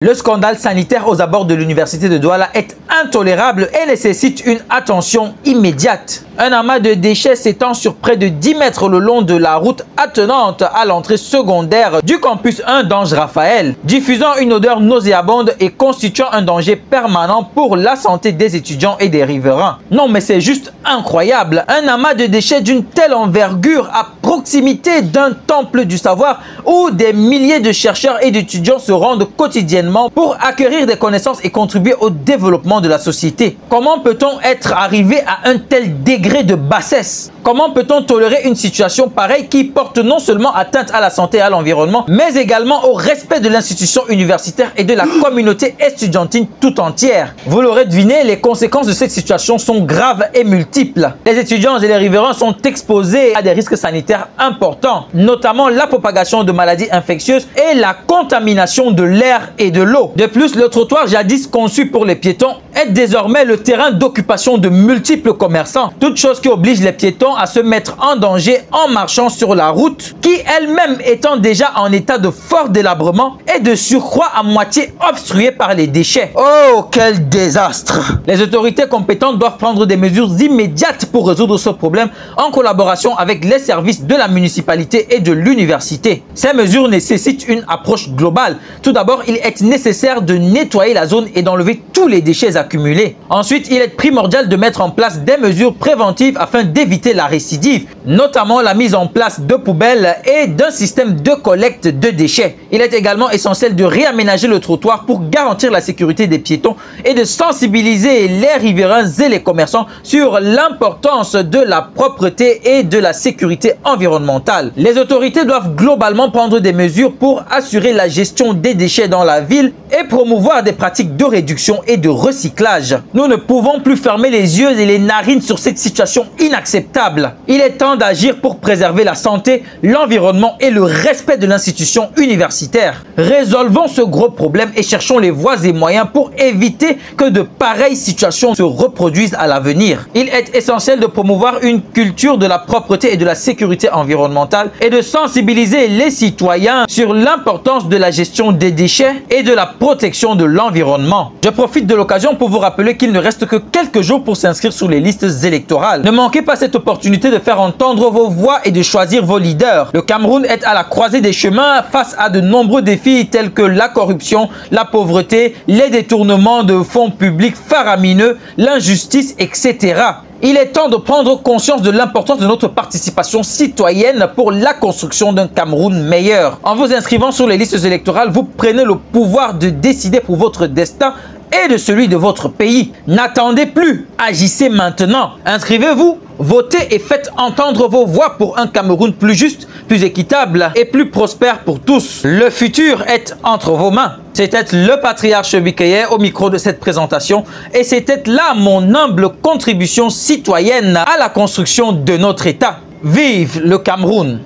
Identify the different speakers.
Speaker 1: Le scandale sanitaire aux abords de l'université de Douala est intolérable et nécessite une attention immédiate. Un amas de déchets s'étend sur près de 10 mètres le long de la route attenante à l'entrée secondaire du campus 1 d'Ange Raphaël, diffusant une odeur nauséabonde et constituant un danger permanent pour la santé des étudiants et des riverains. Non mais c'est juste incroyable, un amas de déchets d'une telle envergure à proximité d'un temple du savoir où des milliers de chercheurs et d'étudiants se rendent quotidiennement pour acquérir des connaissances et contribuer au développement de la société. Comment peut-on être arrivé à un tel degré de bassesse? Comment peut-on tolérer une situation pareille qui porte non seulement atteinte à la santé et à l'environnement, mais également au respect de l'institution universitaire et de la communauté estudiantine tout entière? Vous l'aurez deviné, les conséquences de cette situation sont graves et multiples. Les étudiants et les riverains sont exposés à des risques sanitaires importants, notamment la propagation de maladies infectieuses et la contamination de l'air et de l'eau. De plus, le trottoir jadis conçu pour les piétons est désormais le terrain d'occupation de multiples commerçants, toute chose qui oblige les piétons à se mettre en danger en marchant sur la route, qui elle-même étant déjà en état de fort délabrement et de surcroît à moitié obstruée par les déchets. Oh, quel désastre! Les autorités compétentes doivent prendre des mesures immédiates pour résoudre ce problème en collaboration avec les services de la municipalité et de l'université. Ces mesures nécessitent une approche globale. Tout d'abord, il est nécessaire de nettoyer la zone et d'enlever tous les déchets accumulés. Ensuite, il est primordial de mettre en place des mesures préventives afin d'éviter la récidive, notamment la mise en place de poubelles et d'un système de collecte de déchets. Il est également essentiel de réaménager le trottoir pour garantir la sécurité des piétons et de sensibiliser les riverains et les commerçants sur l'importance de la propreté et de la sécurité environnementale. Les autorités doivent globalement prendre des mesures pour assurer la gestion des déchets dans la ville et promouvoir des pratiques de réduction et de recyclage. Nous ne pouvons plus fermer les yeux et les narines sur cette situation inacceptable. Il est temps d'agir pour préserver la santé, l'environnement et le respect de l'institution universitaire. Résolvons ce gros problème et cherchons les voies et moyens pour éviter que de pareilles situations se reproduisent à l'avenir. Il est essentiel de promouvoir une culture de la propreté et de la sécurité environnementale et de sensibiliser les citoyens sur l'importance de la gestion des déchets et de la protection de l'environnement. Je profite de l'occasion pour vous rappeler qu'il ne reste que quelques jours pour s'inscrire sur les listes électorales. Ne manquez pas cette opportunité de faire entendre vos voix et de choisir vos leaders. Le Cameroun est à la croisée des chemins face à de nombreux défis tels que la corruption, la pauvreté, les détournements de fonds publics faramineux, l'injustice, etc. Il est temps de prendre conscience de l'importance de notre participation citoyenne pour la construction d'un Cameroun meilleur. En vous inscrivant sur les listes électorales, vous prenez le pouvoir de décider pour votre destin et de celui de votre pays. N'attendez plus, agissez maintenant. Inscrivez-vous, votez et faites entendre vos voix pour un Cameroun plus juste, plus équitable et plus prospère pour tous. Le futur est entre vos mains. C'était le patriarche Bikeye au micro de cette présentation et c'était là mon humble contribution citoyenne à la construction de notre État. Vive le Cameroun!